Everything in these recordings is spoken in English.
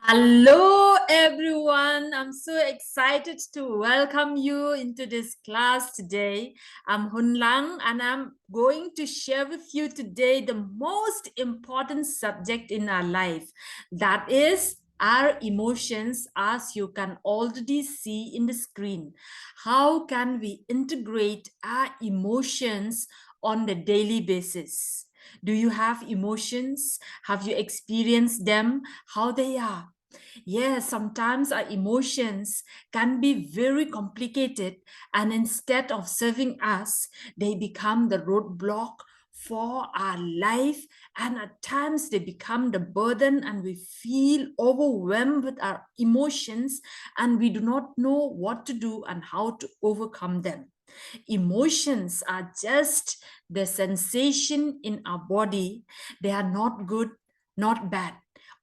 Hello everyone, I'm so excited to welcome you into this class today. I'm Hunlang and I'm going to share with you today the most important subject in our life, that is our emotions, as you can already see in the screen. How can we integrate our emotions on the daily basis? Do you have emotions? Have you experienced them? How they are? Yes, sometimes our emotions can be very complicated, and instead of serving us, they become the roadblock for our life, and at times they become the burden, and we feel overwhelmed with our emotions, and we do not know what to do and how to overcome them. Emotions are just the sensation in our body. They are not good, not bad.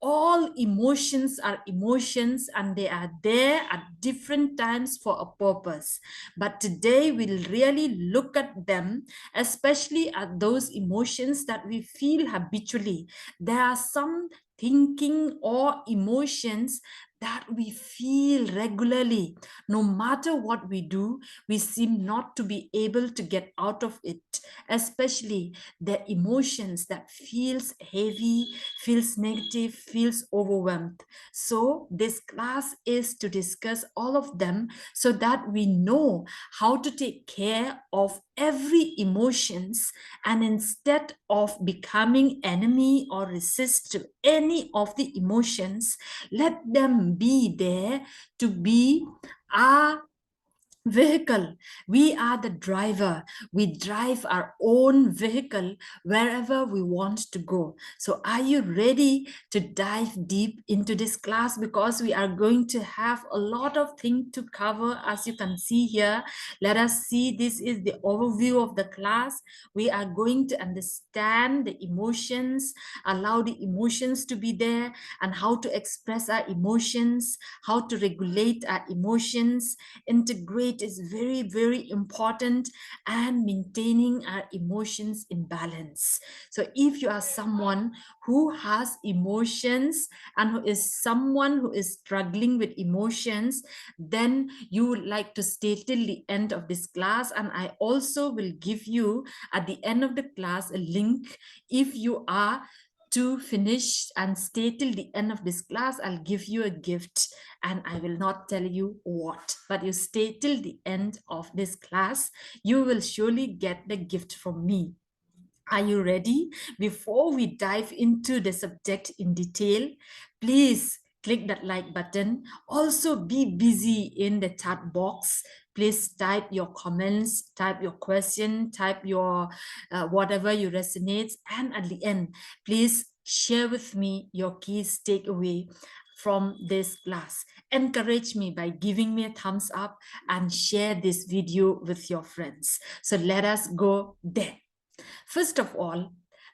All emotions are emotions and they are there at different times for a purpose. But today we'll really look at them, especially at those emotions that we feel habitually. There are some thinking or emotions that we feel regularly. No matter what we do, we seem not to be able to get out of it, especially the emotions that feels heavy, feels negative, feels overwhelmed. So this class is to discuss all of them so that we know how to take care of every emotions, and instead of becoming enemy or resist to any of the emotions, let them be there to be our vehicle. We are the driver. We drive our own vehicle wherever we want to go. So are you ready to dive deep into this class? Because we are going to have a lot of things to cover. As you can see here, let us see, this is the overview of the class. We are going to understand the emotions, allow the emotions to be there, and how to express our emotions, how to regulate our emotions. Integrate is very, very important, and maintaining our emotions in balance. So if you are someone who has emotions and who is someone who is struggling with emotions, then you would like to stay till the end of this class. And I also will give you at the end of the class a link. If you are to finish and stay till the end of this class, I'll give you a gift, and I will not tell you what, but you stay till the end of this class, you will surely get the gift from me. Are you ready? Before we dive into the subject in detail, please click that like button. Also be busy in the chat box. Please type your comments, type your question, type your whatever you resonates. And at the end, please share with me your keys takeaway from this class. Encourage me by giving me a thumbs up and share this video with your friends. So let us go there. First of all,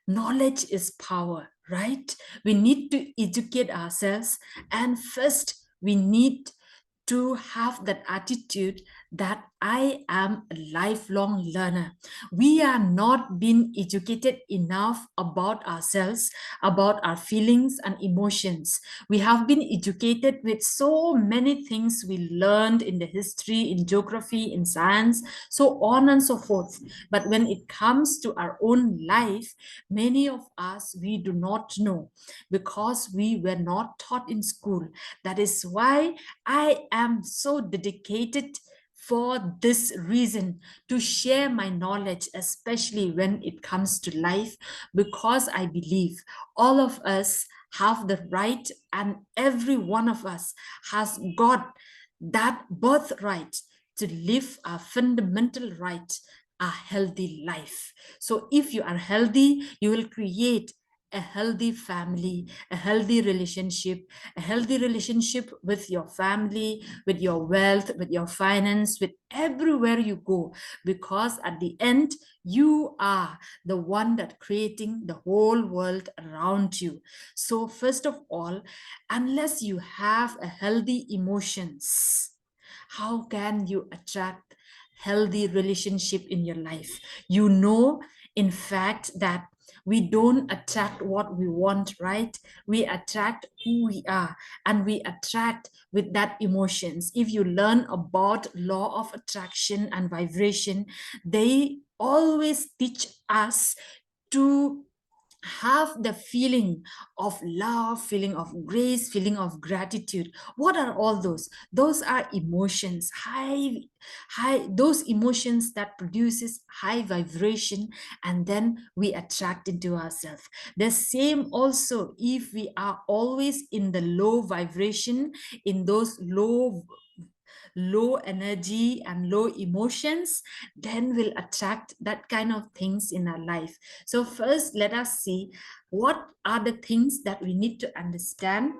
knowledge is power, right? We need to educate ourselves, and first we need to have that attitude that I am a lifelong learner. We are not being educated enough about ourselves, about our feelings and emotions. We have been educated with so many things we learned in the history, in geography, in science, so on and so forth. But when it comes to our own life, many of us, we do not know because we were not taught in school. That is why I am so dedicated for this reason to share my knowledge, especially when it comes to life, because I believe all of us have the right, and every one of us has got that birthright to live a fundamental right, a healthy life. So if you are healthy, you will create a healthy family, a healthy relationship with your family, with your wealth, with your finance, with everywhere you go, because at the end, you are the one that creating the whole world around you. So first of all, unless you have a healthy emotions, how can you attract healthy relationship in your life? You know, in fact, that We don't attract what we want, right? We attract who we are, and we attract with that emotions. If you learn about law of attraction and vibration, they always teach us to have the feeling of love, feeling of grace, feeling of gratitude. What are all those? Those are emotions, those emotions that produces high vibration, and then we attract into ourselves. The same also, if we are always in the low vibration, in those low energy and low emotions, then we'll attract that kind of things in our life. So first, let us see what are the things that we need to understand.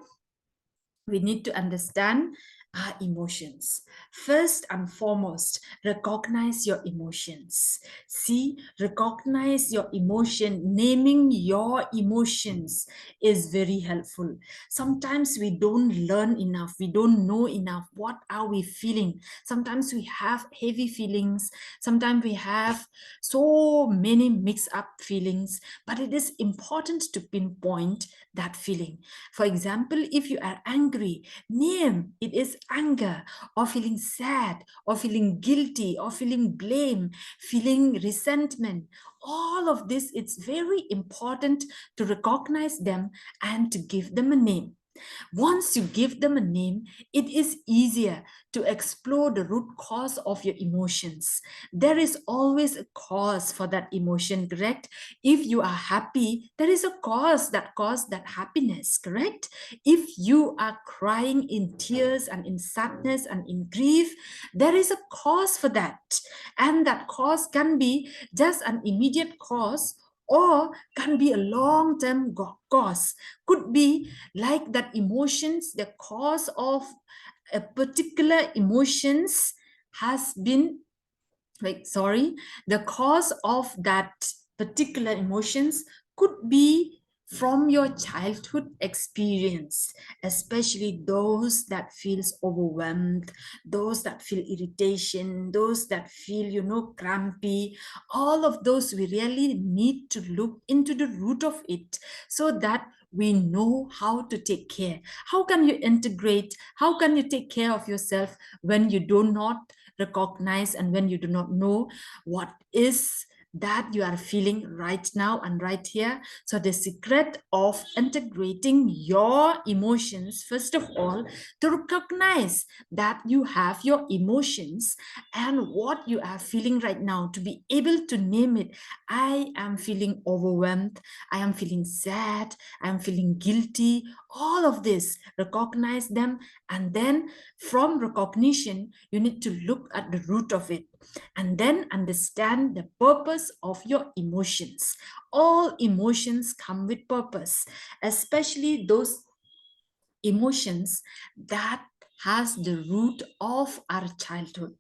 We need to understand our emotions. First and foremost, recognize your emotions. See, recognize your emotion. Naming your emotions is very helpful. Sometimes we don't learn enough. We don't know enough. What are we feeling? Sometimes we have heavy feelings. Sometimes we have so many mixed up feelings, but it is important to pinpoint that feeling. For example, if you are angry, name it is anger, or feeling sad, or feeling guilty, or feeling blame, feeling resentment. All of this, it's very important to recognize them and to give them a name. Once you give them a name, it is easier to explore the root cause of your emotions. There is always a cause for that emotion, correct? If you are happy, there is a cause that caused that happiness, correct? If you are crying in tears and in sadness and in grief, there is a cause for that. And that cause can be just an immediate cause, or can be a long-term cause. Could be like that emotions, the cause of a particular emotions has been the cause of that particular emotions could be from your childhood experience, especially those that feels overwhelmed, those that feel irritation, those that feel, crampy. All of those, we really need to look into the root of it, so that we know how to take care. How can you integrate? How can you take care of yourself when you do not recognize, and when you do not know what is that you are feeling right now and right here? So the secret of integrating your emotions, first of all, to recognize that you have your emotions and what you are feeling right now, to be able to name it. I am feeling overwhelmed, I am feeling sad, I am feeling guilty. All of this, recognize them, and then from recognition, you need to look at the root of it, and then understand the purpose of your emotions. All emotions come with purpose, especially those emotions that has the root of our childhood.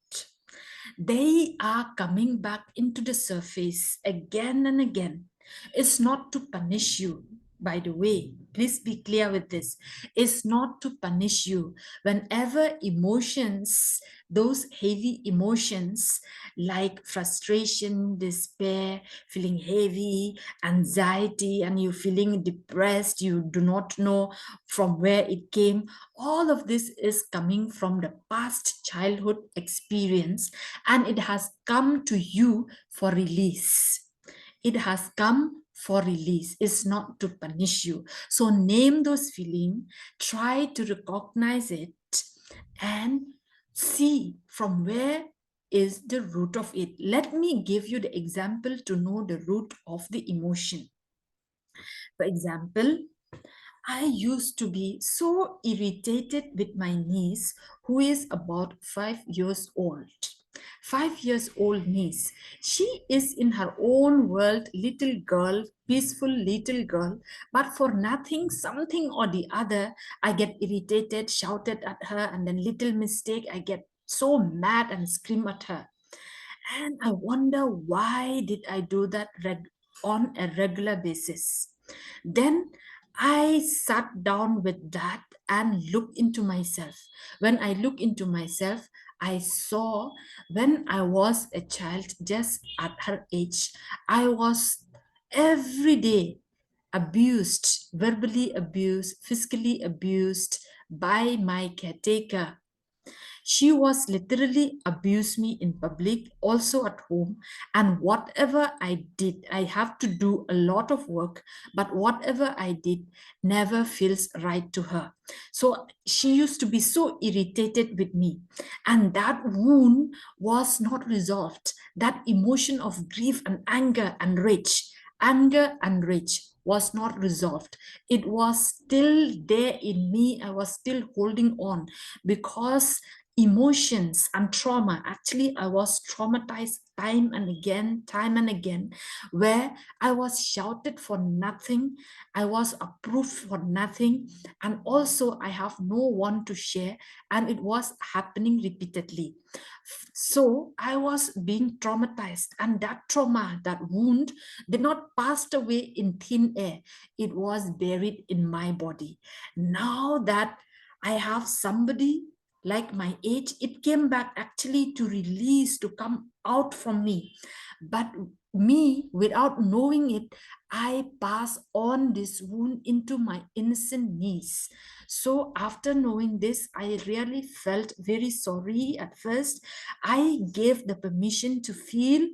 They are coming back into the surface again and again. It's not to punish you, by the way. Please be clear with this. It's not to punish you. Whenever emotions, those heavy emotions like frustration, despair, feeling heavy, anxiety, and you feeling depressed, you do not know from where it came, all of this is coming from the past childhood experience, and it has come to you for release. It has come for release. It's not to punish you. So name those feelings, try to recognize it, and see from where is the root of it. Let me give you the example to know the root of the emotion. For example, I used to be so irritated with my niece, who is about 5 years old. 5 years old niece. She is in her own world, little girl, peaceful little girl, but for nothing, something or the other, I get irritated, shouted at her, and then little mistake, I get so mad and scream at her. And I wonder, why did I do that on a regular basis? Then I sat down with that and looked into myself. When I look into myself, I saw when I was a child, just at her age, I was every day abused, verbally abused, physically abused by my caretaker. She was literally abused me in public, also at home. And whatever I did, I have to do a lot of work, but whatever I did never feels right to her. So she used to be so irritated with me. And that wound was not resolved. That emotion of grief and anger and rage was not resolved. It was still there in me. I was still holding on because emotions and trauma. Actually, I was traumatized time and again, where I was shouted for nothing, I was approved for nothing, and also I have no one to share, and it was happening repeatedly. So I was being traumatized, and that trauma, that wound, did not pass away in thin air. It was buried in my body. Now that I have somebody like my age, it came back actually to release, to come out from me. But me, without knowing it, I pass on this wound into my innocent niece. So after knowing this, I really felt very sorry at first. I gave the permission to feel,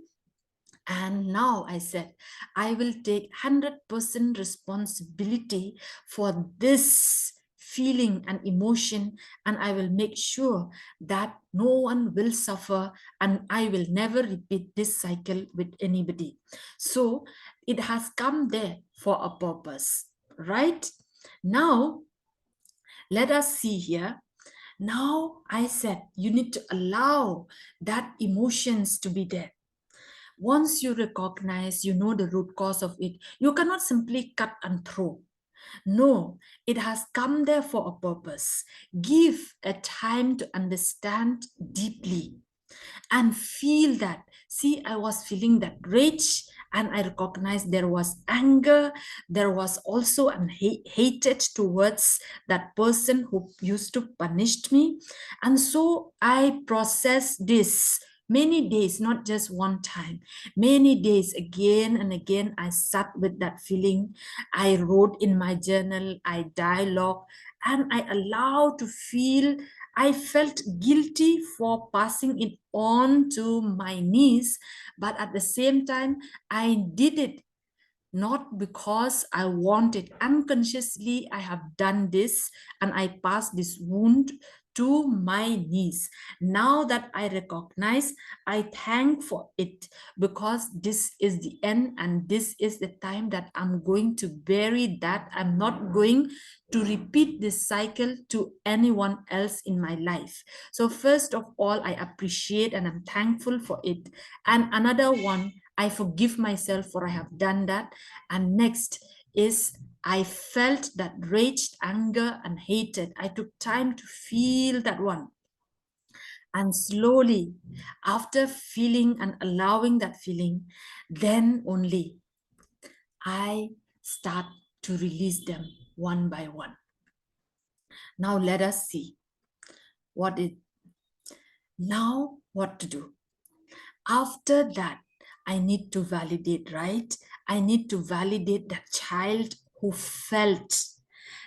and now I said, I will take 100% responsibility for this feeling and emotion, and I will make sure that no one will suffer, and I will never repeat this cycle with anybody. So it has come there for a purpose, right? Now, let us see here. Now I said, you need to allow that emotions to be there. Once you recognize, you know the root cause of it, you cannot simply cut and throw. No, it has come there for a purpose. Give a time to understand deeply and feel that. See, I was feeling that rage, and I recognized there was anger, there was also an hatred towards that person who used to punish me. And so I processed this many days, not just one time, many days, again and again. I sat with that feeling. I wrote in my journal, I dialogue, and I allowed to feel. I felt guilty for passing it on to my niece, but at the same time, I did it not because I want it. Unconsciously, I have done this, and I passed this wound to my niece. Now that I recognize, I thank for it, because this is the end, and this is the time that I'm going to bury that. I'm not going to repeat this cycle to anyone else in my life. So first of all, I appreciate and I'm thankful for it. And another one, I forgive myself for I have done that. And next is, I felt that rage, anger, and hatred. I took time to feel that one. And slowly, after feeling and allowing that feeling, then only I start to release them one by one. Now let us see what it now what to do. After that, I need to validate, right? I need to validate that child who felt,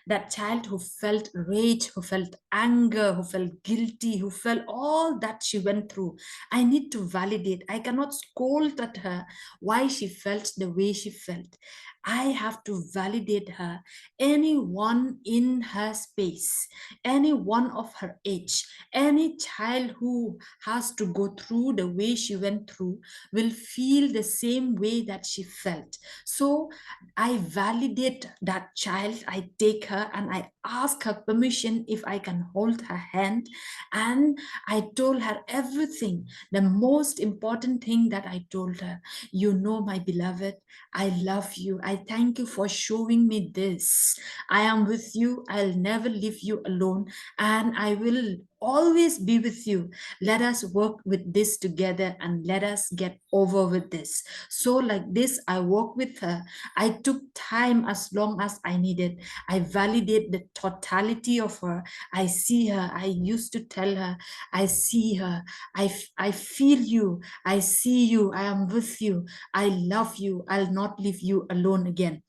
that child who felt rage, who felt anger, who felt guilty, who felt all that she went through. I need to validate. I cannot scold at her why she felt the way she felt. I have to validate her. Anyone in her space, any one of her age, any child who has to go through the way she went through will feel the same way that she felt. So I validate that child. I take her and I ask her permission if I can hold her hand. And I told her everything. The most important thing that I told her, you know, my beloved, I love you. I thank you for showing me this. I am with you. I'll never leave you alone. And I will always be with you. Let us work with this together and let us get over with this. So like this, I work with her. I took time as long as I needed. I validate the totality of her. I see her. I used to tell her, I see her. I feel you. I see you. I am with you. I love you. I'll not leave you alone again.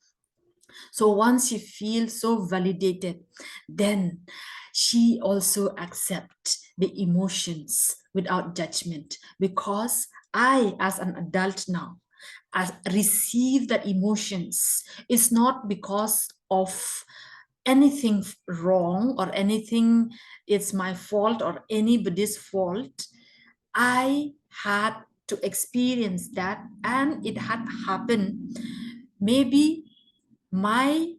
So once she feels so validated, then she also accepts the emotions without judgment, because I, as an adult now, receive the emotions. It's not because of anything wrong or anything it's my fault or anybody's fault. I had to experience that, and it had happened. Maybe my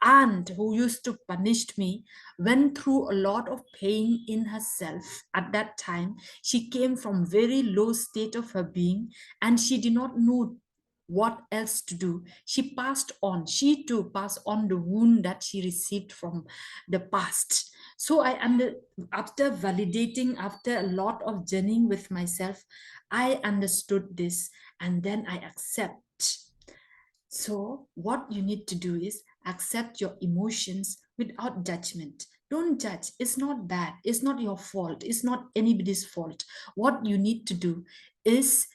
aunt, who used to punish me, went through a lot of pain in herself at that time. She came from very low state of her being, and she did not know what else to do. She passed on. She too passed on the wound that she received from the past. So after validating, after a lot of journeying with myself, I understood this, and then I accept. So, what you need to do is accept your emotions without judgment. Don't judge. It's not bad. It's not your fault. It's not anybody's fault. What you need to do is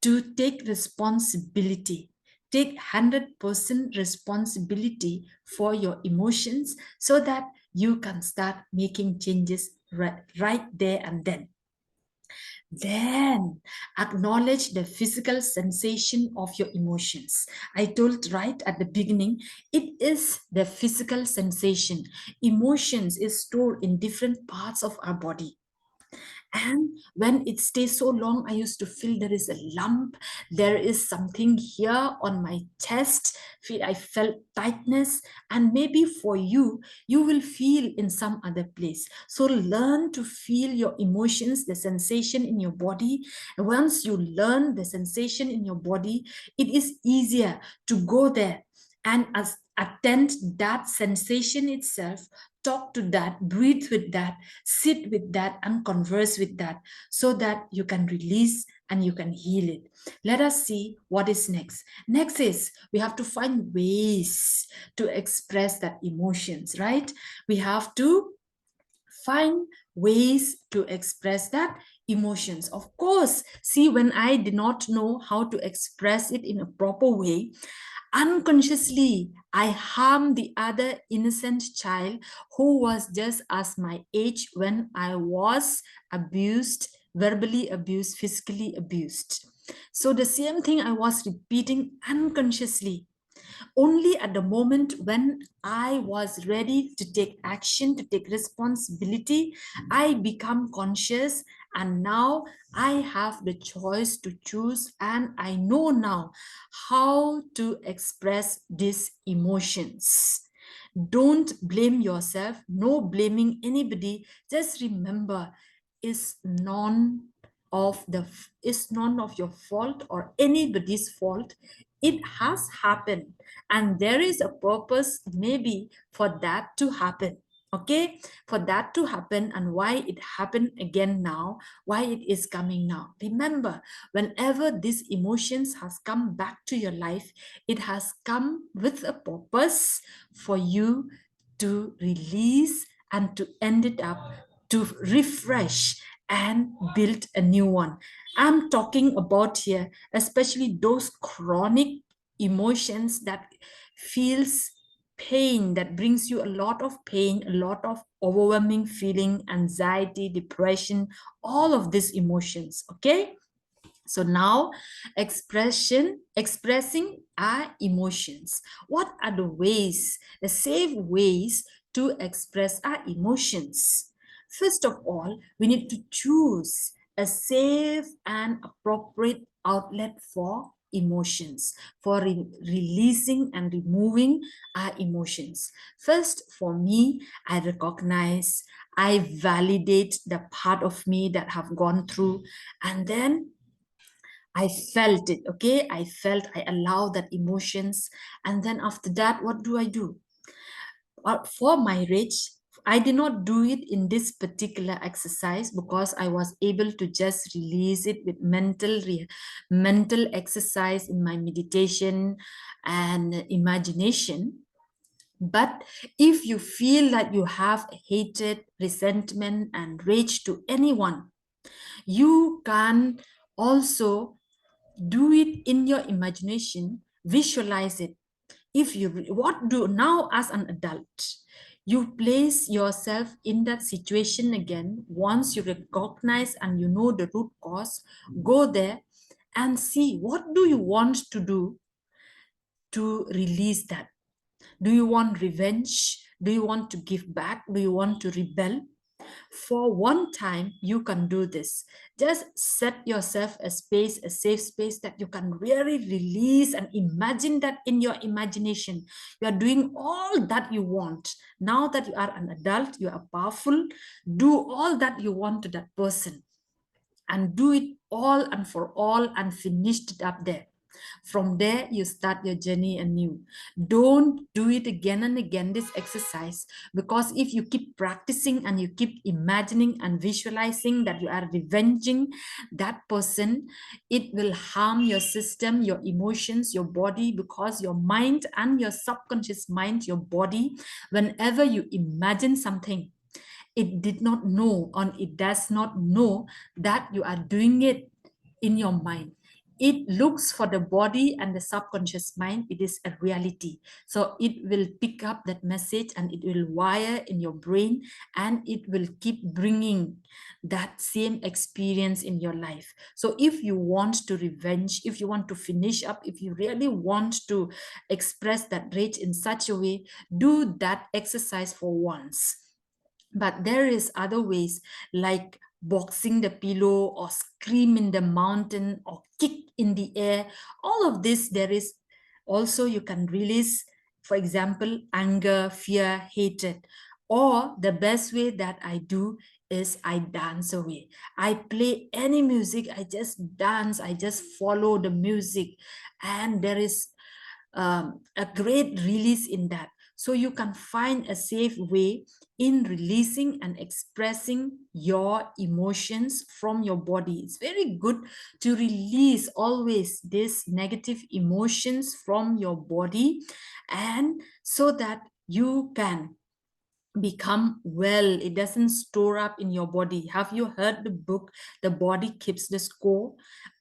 to take responsibility. Take 100% responsibility for your emotions so that you can start making changes right there and then. Then acknowledge the physical sensation of your emotions. I told right at the beginning, it is the physical sensation. Emotions is stored in different parts of our body. And when it stays so long, I used to feel there is a lump, there is something here on my chest. I felt tightness, and maybe for you, you will feel in some other place. So learn to feel your emotions, the sensation in your body. And once you learn the sensation in your body, it is easier to go there and attend that sensation itself, talk to that, breathe with that, sit with that, and converse with that, so that you can release and you can heal it. Let us see what is next. Next is we have to find ways to express that emotions, right? We have to find ways to express that emotions. Of course, see, when I did not know how to express it in a proper way, unconsciously I harmed the other innocent child who was just as my age when I was abused, verbally abused, physically abused. So the same thing I was repeating unconsciously. Only at the moment when I was ready to take action, to take responsibility, I become conscious, and now I have the choice to choose, and I know now how to express these emotions. Don't blame yourself, no blaming anybody. Just remember, it's none it's none of your fault or anybody's fault. It has happened, and there is a purpose maybe for that to happen. Okay, for that to happen, and why it happened again now, why it is coming now. Remember, whenever these emotions has come back to your life, it has come with a purpose for you to release and to end it up, to refresh and build a new one. I'm talking about here especially those chronic emotions that feels pain, that brings you a lot of pain, a lot of overwhelming feeling, anxiety, depression, all of these emotions. Okay, so now expressing our emotions. What are the ways, the safe ways to express our emotions? First of all, we need to choose a safe and appropriate outlet for emotions, for releasing and removing our emotions. First, for me, I recognize, I validate the part of me that have gone through, and then I felt it. Okay, I felt, I allow that emotions, and then after that, what do? For my rage, I did not do it in this particular exercise because I was able to just release it with mental exercise in my meditation and imagination. But if you feel that you have hatred, resentment, and rage to anyone, you can also do it in your imagination, visualize it. If you what do now as an adult, you place yourself in that situation again. Once you recognize and you know the root cause, go there and see what do you want to do to release that. Do you want revenge? Do you want to give back? Do you want to rebel? For one time, you can do this. Just set yourself a space, a safe space that you can really release and imagine that in your imagination. You are doing all that you want. Now that you are an adult, you are powerful. Do all that you want to that person and do it all and for all and finish it up there. From there, you start your journey anew. Don't do it again and again, this exercise, because if you keep practicing and you keep imagining and visualizing that you are revenging that person, it will harm your system, your emotions, your body, because your mind and your subconscious mind, your body, whenever you imagine something, it did not know or it does not know that you are doing it in your mind. It looks for the body and the subconscious mind, it is a reality. So it will pick up that message and it will wire in your brain and it will keep bringing that same experience in your life. So if you want to revenge, if you want to finish up, if you really want to express that rage in such a way, do that exercise for once. But there is other ways, like boxing the pillow or scream in the mountain or kick in the air. All of this, there is also, you can release, for example, anger, fear, hatred. Or the best way that I do is I dance away. I play any music, I just dance, I just follow the music, and there is a great release in that. So you can find a safe way in releasing and expressing your emotions from your body. It's very good to release always these negative emotions from your body, and so that you can become well. It doesn't store up in your body. Have you heard the book The Body Keeps the Score?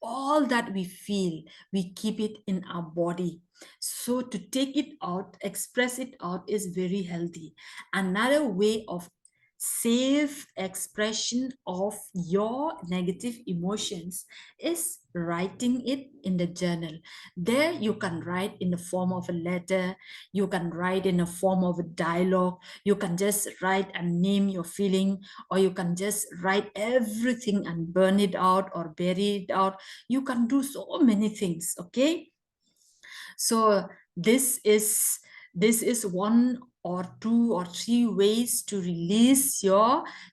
All that we feel, we keep it in our body. So to take it out, express it out, is very healthy. Another way of safe expression of your negative emotions is writing it in the journal. There you can write in the form of a letter, you can write in a form of a dialogue, you can just write and name your feeling, or you can just write everything and burn it out or bury it out. You can do so many things, okay? So this is one or two or three ways to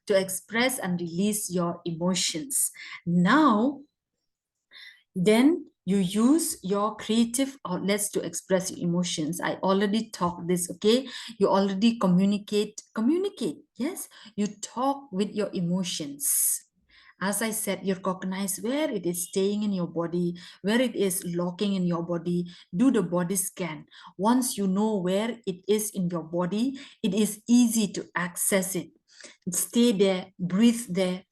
express and release your emotions. Now, then you use your creative outlets to express your emotions. I already talked this, okay? You already communicate. Yes, you talk with your emotions. As I said, you recognize where it is staying in your body, where it is locking in your body. Do the body scan. Once you know where it is in your body, it is easy to access it. Stay there, breathe there,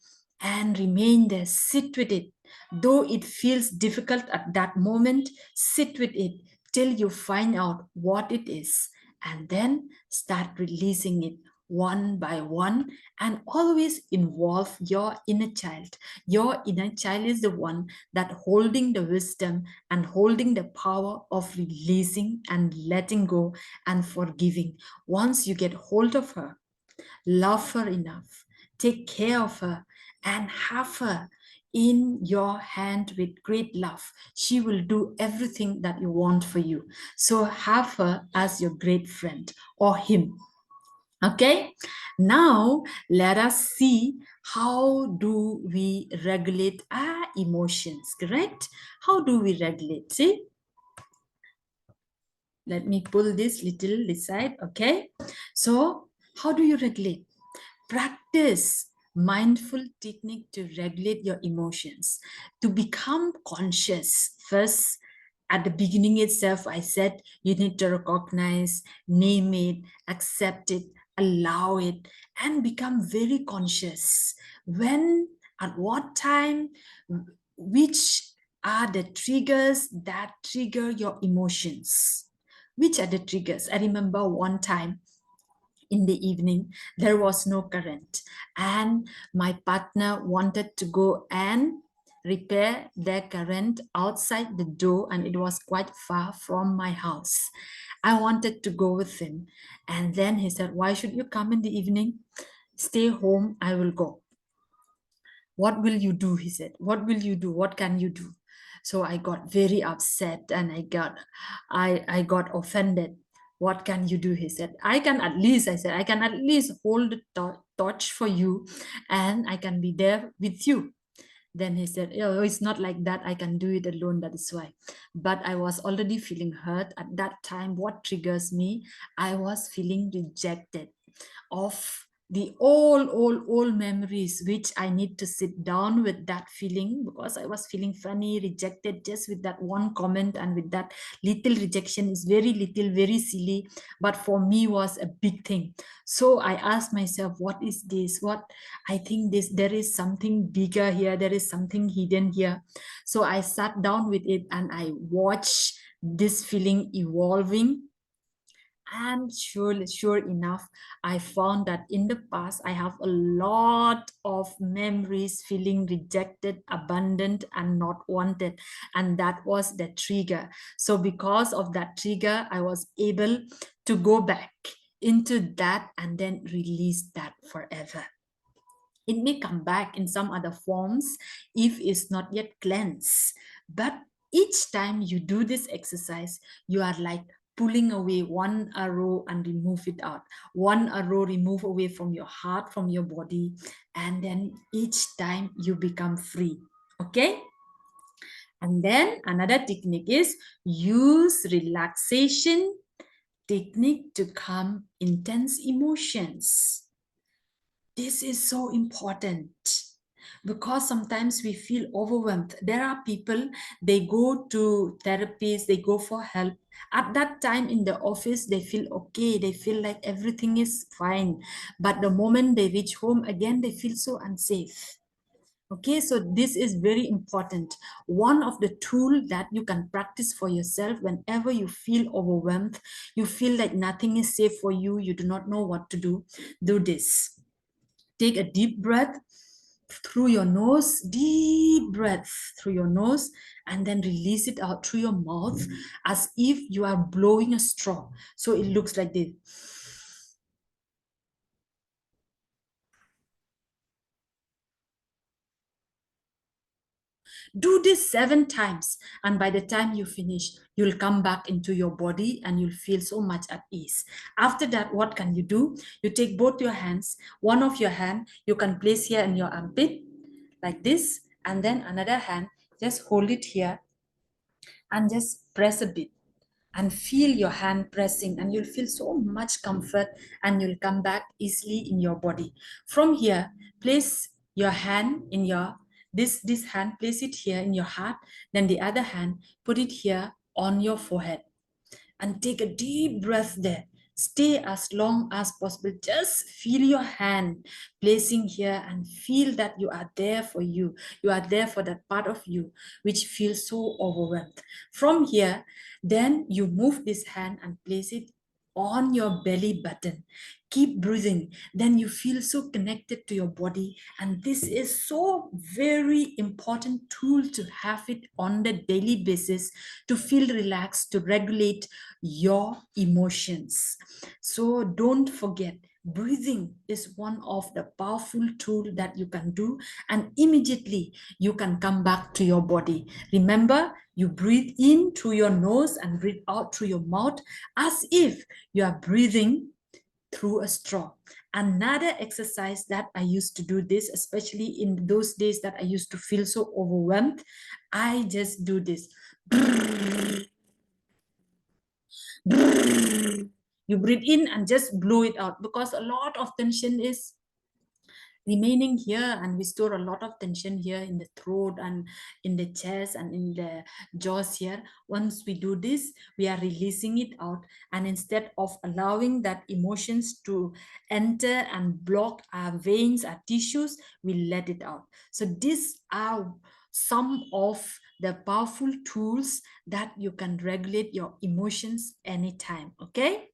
and remain there. Sit with it. Though it feels difficult at that moment, sit with it till you find out what it is, and then start releasing it one by one, and always involve your inner child. Your inner child is the one that holding the wisdom and holding the power of releasing and letting go and forgiving. Once you get hold of her, love her enough, take care of her, and have her in your hand with great love, she will do everything that you want for you. So have her as your great friend, or him. Okay, now let us see how do we regulate our emotions, correct? How do we regulate? See, let me pull this little aside. Okay, so how do you regulate? Practice mindful technique to regulate your emotions, to become conscious. First, at the beginning itself, I said you need to recognize, name it, accept it, allow it, and become very conscious. When, at what time, which are the triggers that trigger your emotions? Which are the triggers? I remember one time in the evening, there was no current, and my partner wanted to go and repair their current outside the door, and it was quite far from my house. I wanted to go with him, and then he said, "Why should you come in the evening? Stay home, I will go." "What will you do?" he said. "What will you do? What can you do?" So I got very upset, and I got offended. "What can you do?" he said. I said, "I can at least hold the torch for you, and I can be there with you." Then he said, "Oh, it's not like that. I can do it alone. That is why." But I was already feeling hurt at that time. What triggers me? I was feeling rejected of the old memories, which I need to sit down with that feeling, because I was feeling funny, rejected just with that one comment, and with that little rejection is very little, very silly, but for me was a big thing. So I asked myself, what is this? What I think this, there is something bigger here, there is something hidden here. So I sat down with it and I watched this feeling evolving. And sure enough, I found that in the past, I have a lot of memories feeling rejected, abandoned, and not wanted. And that was the trigger. So because of that trigger, I was able to go back into that and then release that forever. It may come back in some other forms if it's not yet cleansed. But each time you do this exercise, you are like pulling away one arrow and remove it out. One arrow remove away from your heart, from your body, and then each time you become free. Okay? And then another technique is use relaxation technique to calm intense emotions. This is so important because sometimes we feel overwhelmed. There are people, they go to therapies, they go for help. At that time in the office, they feel okay, they feel like everything is fine. But the moment they reach home again, they feel so unsafe. Okay, so this is very important. One of the tools that you can practice for yourself whenever you feel overwhelmed, you feel like nothing is safe for you, you do not know what to do this. Take a deep breath through your nose, deep breath through your nose, and then release it out through your mouth as if you are blowing a straw. So it looks like this. Do this 7 times, and by the time you finish, you'll come back into your body and you'll feel so much at ease. After that, what can you do? You take both your hands. One of your hand you can place here in your armpit like this, and then another hand, just hold it here and just press a bit and feel your hand pressing, and you'll feel so much comfort and you'll come back easily in your body. From here, place your hand in your this hand, place it here in your heart, then the other hand, put it here on your forehead, and take a deep breath there. Stay as long as possible. Just feel your hand placing here and feel that you are there for you. You are there for that part of you which feels so overwhelmed. From here, then you move this hand and place it on your belly button. Keep breathing. Then you feel so connected to your body. And this is so very important tool to have it on the daily basis to feel relaxed, to regulate your emotions. So don't forget, breathing is one of the powerful tool that you can do, and immediately you can come back to your body. Remember, you breathe in through your nose and breathe out through your mouth as if you are breathing through a straw. Another exercise that I used to do this, especially in those days that I used to feel so overwhelmed, I just do this. You breathe in and just blow it out, because a lot of tension is remaining here, and we store a lot of tension here in the throat and in the chest and in the jaws here. Once we do this, we are releasing it out, and instead of allowing that emotions to enter and block our veins, our tissues, we let it out. So these are some of the powerful tools that you can regulate your emotions anytime. Okay,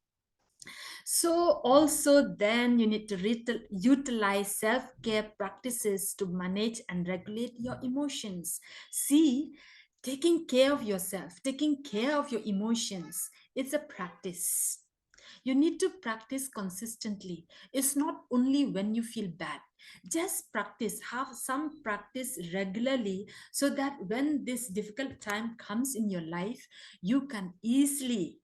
so also then you need to utilize self-care practices to manage and regulate your emotions. See, taking care of yourself, taking care of your emotions, it's a practice. You need to practice consistently. It's not only when you feel bad. Just practice, have some practice regularly, so that when this difficult time comes in your life, you can easily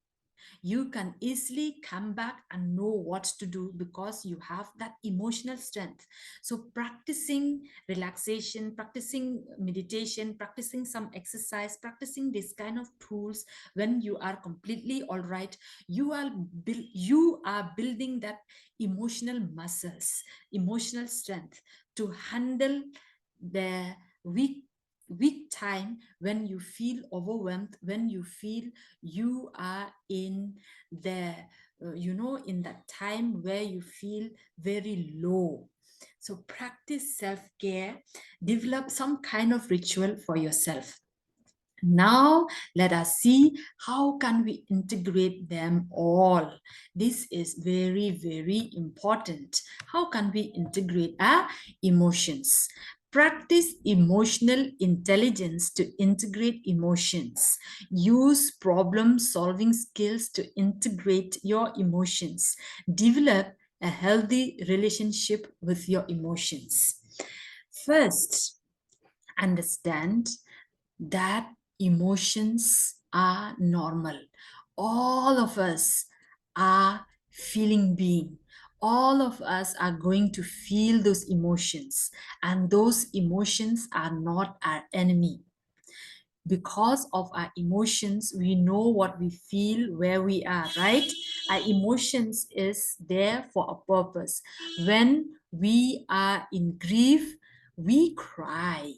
come back and know what to do, because you have that emotional strength. So practicing relaxation, practicing meditation, practicing some exercise, practicing this kind of tools, when you are completely all right, you are building that emotional muscles, emotional strength to handle the weak time, when you feel overwhelmed, when you feel you are in the in that time where you feel very low. So practice self-care, develop some kind of ritual for yourself. Now let us see how can we integrate them all. This is very, very important. How can we integrate our emotions? Practice emotional intelligence to integrate emotions. Use problem solving skills to integrate your emotions. Develop a healthy relationship with your emotions. First, understand that emotions are normal. All of us are feeling being. All of us are going to feel those emotions, and those emotions are not our enemy. Because of our emotions, we know what we feel, where we are, right? Our emotions is there for a purpose. When we are in grief, we cry,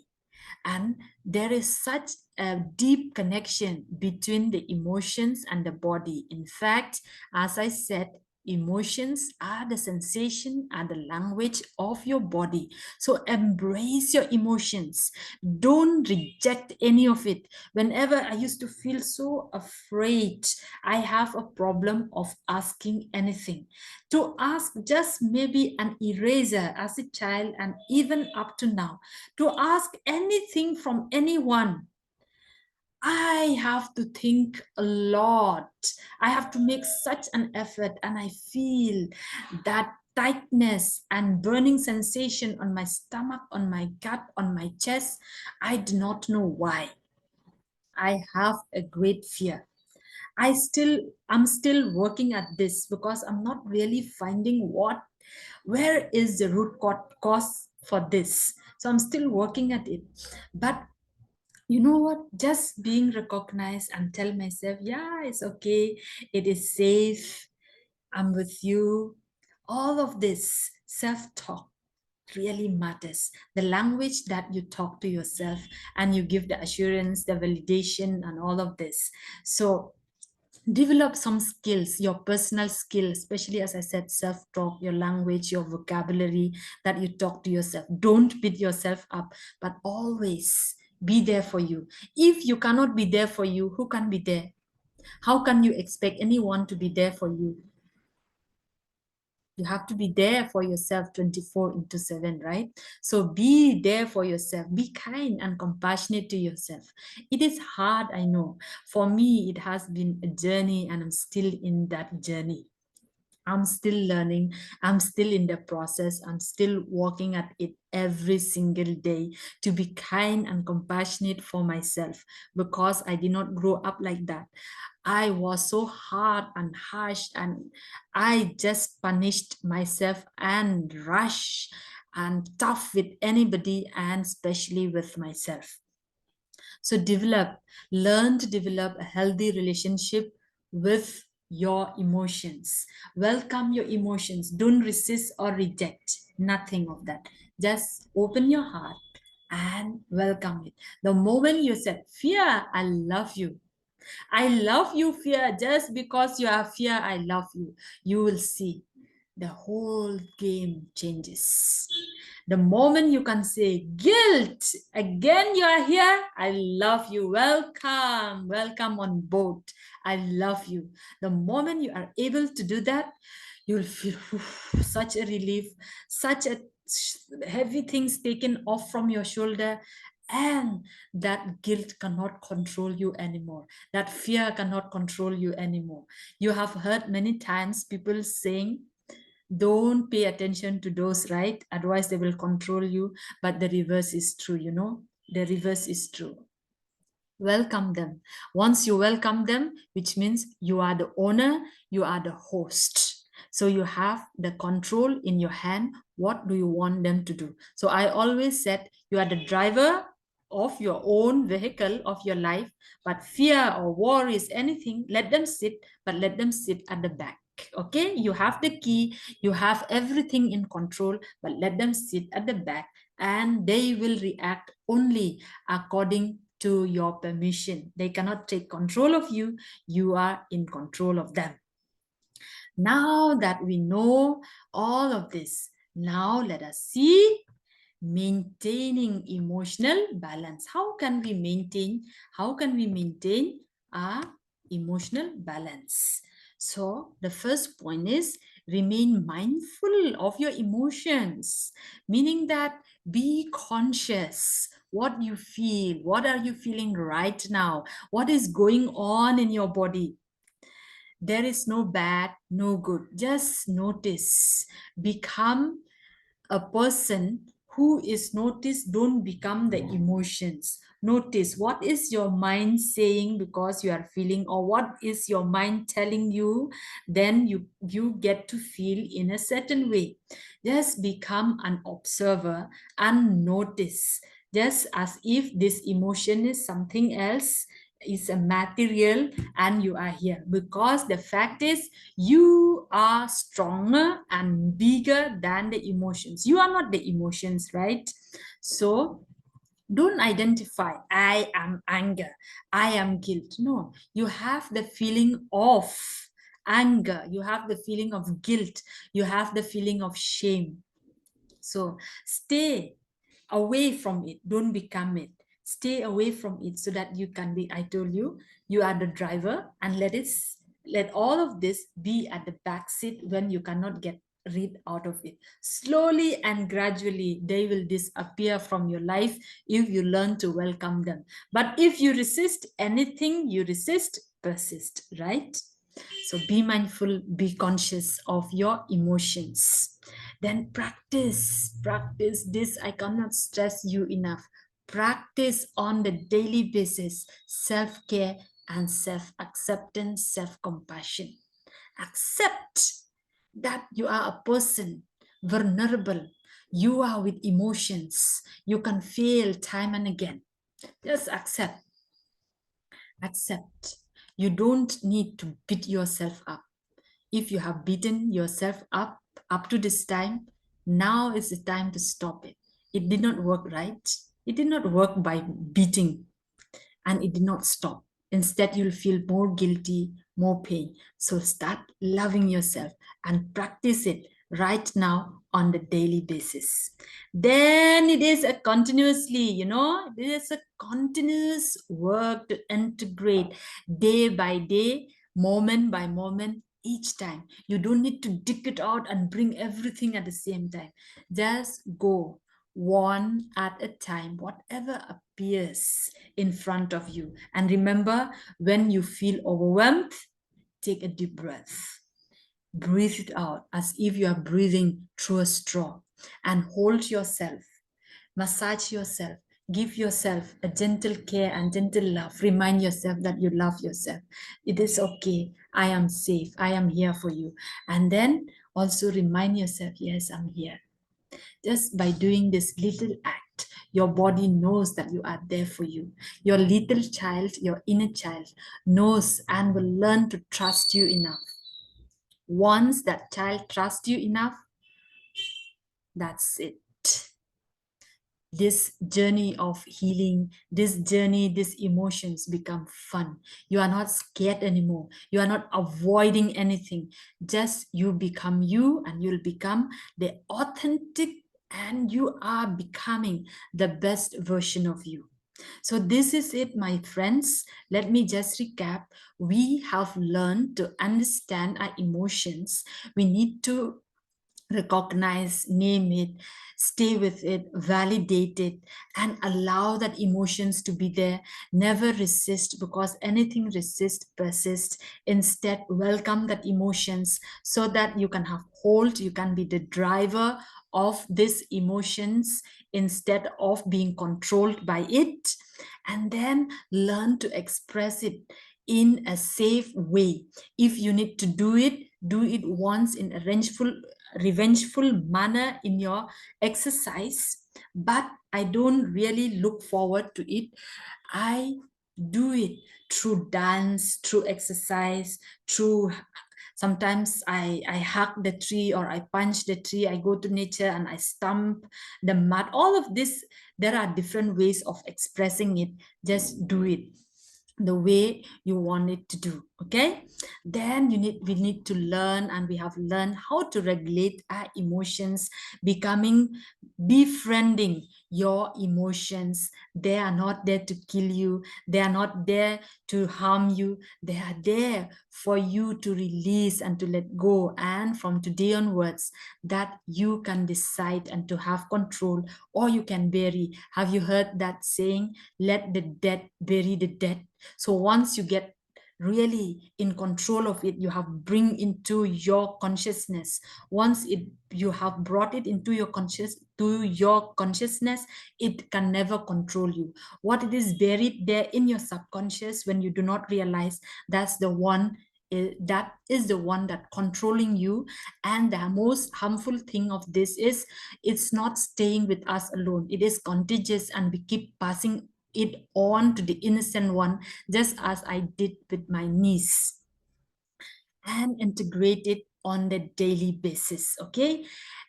and there is such a deep connection between the emotions and the body. In fact, as I said, emotions are the sensation and the language of your body. So embrace your emotions. Don't reject any of it. Whenever I used to feel so afraid, I have a problem of asking anything. To ask just maybe an eraser as a child, and even up to now, to ask anything from anyone, I have to think a lot. I have to make such an effort, and I feel that tightness and burning sensation on my stomach, on my gut, on my chest. I do not know why. I have a great fear. I'm still working at this, because I'm not really finding where is the root cause for this. So I'm still working at it. But you know what? Just being recognized and tell myself, yeah, it's okay. It is safe. I'm with you. All of this self-talk really matters. The language that you talk to yourself, and you give the assurance, the validation, and all of this. So develop some skills, your personal skill, especially as I said, self-talk, your language, your vocabulary that you talk to yourself. Don't beat yourself up, but always be there for you. If you cannot be there for you, who can be there? How can you expect anyone to be there for you? You have to be there for yourself 24 into 7, right? So be there for yourself. Be kind and compassionate to yourself. It is hard, I know. For me, it has been a journey, and I'm still in that journey. I'm still learning. I'm still in the process. I'm still working at it every single day to be kind and compassionate for myself, because I did not grow up like that. I was so hard and harsh, and I just punished myself and rush and tough with anybody, and especially with myself. So learn to develop a healthy relationship with your emotions. Welcome your emotions. Don't resist or reject. Nothing of that. Just open your heart and welcome it. The moment you said, fear, I love you. I love you, fear. Just because you are fear, I love you. You will see the whole game changes. The moment you can say guilt, again you are here, I love you, welcome, welcome on board, I love you. The moment you are able to do that, you'll feel such a relief, such a heavy things taken off from your shoulder, and that guilt cannot control you anymore. That fear cannot control you anymore. You have heard many times people saying, don't pay attention to those, right? Otherwise they will control you. But the reverse is true, you know. The reverse is true. Welcome them. Once you welcome them, which means you are the owner, you are the host. So you have the control in your hand. What do you want them to do? So I always said you are the driver of your own vehicle of your life, but fear or worries, anything, let them sit, but let them sit at the back. Okay, you have the key, you have everything in control, but let them sit at the back, and they will react only according to your permission. They cannot take control of you. You are in control of them. Now that we know all of this, now let us see maintaining emotional balance. How can we maintain our emotional balance? So the first point is remain mindful of your emotions, meaning that be conscious what you feel, what are you feeling right now, what is going on in your body. There is no bad, no good, just notice. Become a person who is noticed. Don't become the emotions. Notice what is your mind saying because you are feeling, or what is your mind telling you, then you get to feel in a certain way. Just become an observer and notice, just as if this emotion is something else, is a material, and you are here because the fact is you are stronger and bigger than the emotions. You are not the emotions, right? So don't identify, I am anger, I am guilt. No, you have the feeling of anger, you have the feeling of guilt, you have the feeling of shame. So stay away from it, don't become it. Stay away from it so that you can be, I told you, you are the driver, and let all of this be at the back seat when you cannot get rid out of it. Slowly and gradually they will disappear from your life if you learn to welcome them. But if you resist anything, you resist, persist, right? So be mindful, be conscious of your emotions. Then practice this. I cannot stress you enough. Practice on the daily basis self-care and self-acceptance, self-compassion. Accept that you are a person vulnerable. You are with emotions. You can fail time and again. Just accept. Accept. You don't need to beat yourself up. If you have beaten yourself up to this time, now is the time to stop it. It did not work, right? It did not work by beating, and it did not stop. Instead, you'll feel more guilty, more pain. So start loving yourself and practice it right now on the daily basis. Then it is a continuously, it is a continuous work to integrate day by day, moment by moment, each time. You don't need to dig it out and bring everything at the same time. Just go one at a time, whatever appears in front of you. And remember, when you feel overwhelmed, take a deep breath. Breathe it out as if you are breathing through a straw, and hold yourself, massage yourself, give yourself a gentle care and gentle love. Remind yourself that you love yourself. It is okay. I am safe. I am here for you. And then also remind yourself, yes, I'm here. Just by doing this little act, Your body knows that you are there for you. Your little child, your inner child, knows and will learn to trust you enough. Once that child trusts you enough, that's it. This journey of healing, this journey, these emotions become fun. You are not scared anymore. You are not avoiding anything. Just you become you, and you'll become the authentic, and you are becoming the best version of you. So this is it, my friends. Let me just recap. We have learned to understand our emotions. We need to recognize, name it, stay with it, validate it, and allow that emotions to be there. Never resist, because anything resist persist. Instead, welcome that emotions so that you can have hold, you can be the driver of these emotions instead of being controlled by it. And then learn to express it in a safe way. If you need to do it once in a revengeful manner in your exercise, but I don't really look forward to it. I do it through dance, through exercise, through sometimes I hug the tree, or I punch the tree, I go to nature and I stomp the mud. All of this, there are different ways of expressing it. Just do it the way you want it to do. Okay, then we need to learn, and we have learned how to regulate our emotions, befriending your emotions. They are not there to kill you, they are not there to harm you, they are there for you to release and to let go. And from today onwards, that you can decide and to have control, or you can bury. Have you heard that saying, let the dead bury the dead? So once you get really in control of it, you have bring into your consciousness. Once you have brought it into your consciousness, it can never control you. What it is buried there in your subconscious, when you do not realize, that's the one that is the one that controlling you. And the most harmful thing of this is, it's not staying with us alone, it is contagious, and we keep passing it on to the innocent one, just as I did with my niece. And integrate it on the daily basis. Okay,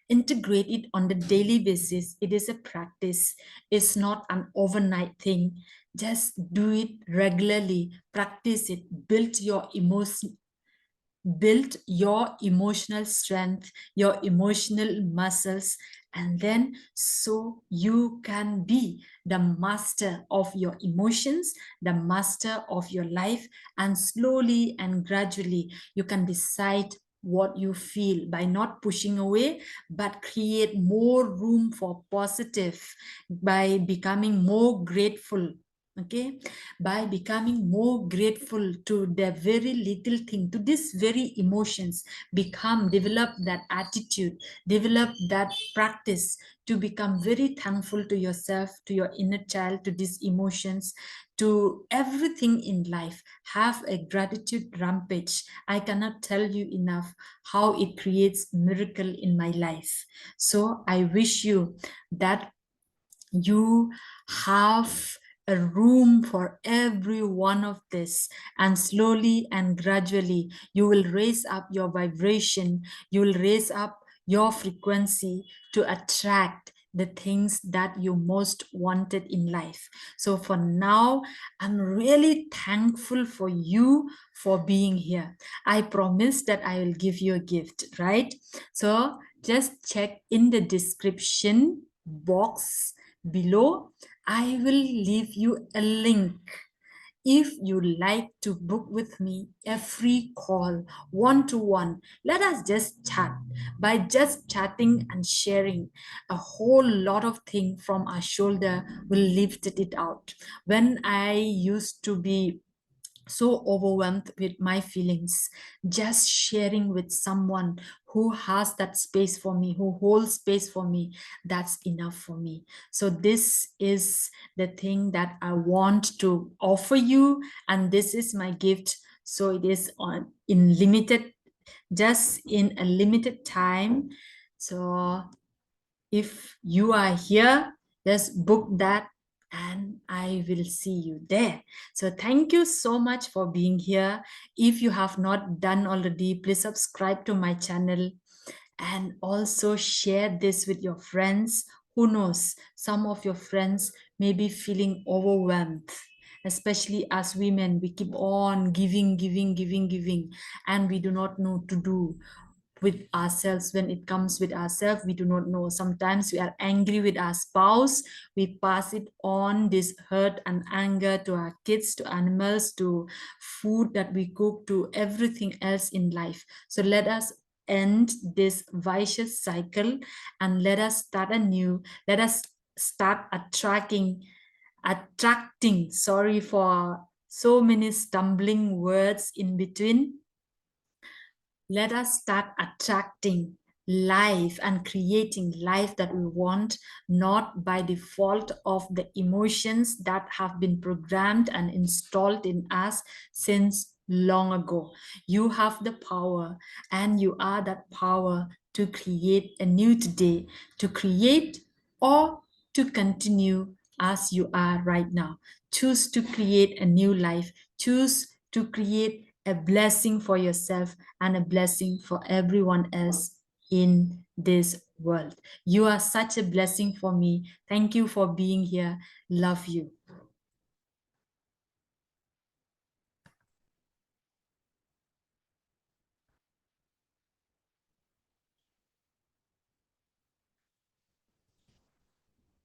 integrate it on the daily basis. It is a practice, it's not an overnight thing. Just do it regularly, practice it, build your emotional strength, your emotional muscles, and then so you can be the master of your emotions, the master of your life. And slowly and gradually, you can decide what you feel by not pushing away, but create more room for positive by becoming more grateful. Okay, by becoming more grateful to the very little thing, to this very emotions, develop that attitude, develop that practice to become very thankful to yourself, to your inner child, to these emotions, to everything in life. Have a gratitude rampage. I cannot tell you enough how it creates miracle in my life. So I wish you that you have a room for every one of this, and slowly and gradually you will raise up your vibration, you will raise up your frequency to attract the things that you most wanted in life. So for now, I'm really thankful for you for being here. I promise that I will give you a gift, right? So just check in the description box below. I will leave you a link. If you like to book with me a free call, one-to-one, let us just chat. By just chatting and sharing, a whole lot of things from our shoulder will lift it out. When I used to be so overwhelmed with my feelings, just sharing with someone who has that space for me, who holds space for me, that's enough for me. So this is the thing that I want to offer you, and this is my gift. So it is on in limited, just in a limited time. So if you are here, Just book that and I will see you there. So thank you so much for being here. If you have not done already, please subscribe to my channel and also share this with your friends. Who knows, some of your friends may be feeling overwhelmed, especially as women. We keep on giving, and we do not know to do with ourselves. When it comes with ourselves, we do not know. Sometimes we are angry with our spouse, we pass it on, this hurt and anger, to our kids, to animals, to food that we cook, to everything else in life. So let us end this vicious cycle and let us start anew. Let us start attracting, sorry for so many stumbling words in between. Let us start attracting life and creating life that we want, not by default of the emotions that have been programmed and installed in us since long ago. You have the power, and you are that power to create a new today, to create or to continue as you are right now. Choose to create a new life. Choose to create a blessing for yourself and a blessing for everyone else in this world. You are such a blessing for me. Thank you for being here. Love you.